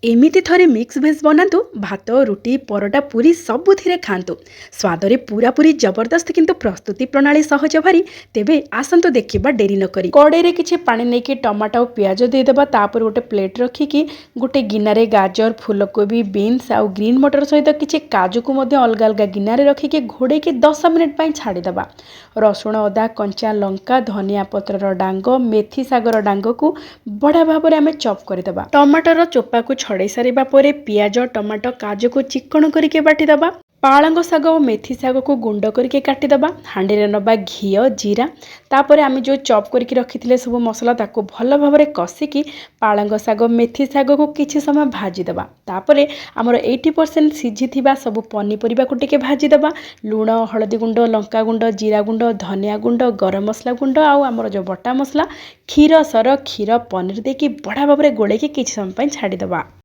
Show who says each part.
Speaker 1: एमिति थरे मिक्स भेज बनातु भात रुटी परोटा पूरी सबुथिरे खातु स्वादरे पूरा पूरी जबरदस्त किंतु प्रस्तुति प्रणाली सहज भारी तेबे आसंतु देखिबा डेरी न करी कड़े किछि पानी नै कि टमाटो और प्याज दे देबा तापर गोटे प्लेट रखिकी गोटे गिनारे गाजर फूलकोबी बीन्स आउ ग्रीन मटर सहित किछि काजू को मध्य अलग अलग गिनारे रखिकी घोड़े के 10 मिनिट पई छाड़ी देबा रसुण अदा कंचा लंका धनिया पत्रर डांग मेथी सागर डांग को बड़ा भाबरे आमे चॉप कर देबा टमाटर चोपा को छड़े सारिबा परे पियाज टमाटो काजू को चिक्कण करके बाटी दबा पालंग शाग और मेथी शाग को गुंड करके काटिदबा हांडी रे नबा घी जीरा तापर आमे जो चॉप करके रखिथिले सब मसला ताको भल भाबरे कसिकी पालंग शाग मेथी शाग को किछि समय भाजी दबा तापर हमर 80% सिझिथिबा सब पनीपरिबा को टिके भाजी दबा लूण हळदी गुंड लंका गुंड जीरा गुंड धनिया गुंड गरम मसला गुंड आउ हमर जो बटा मसला क्षीर सर क्षीर पनीर देकी बड़ा भाबरे गोलेकी किछि समय पई छाडी दबा।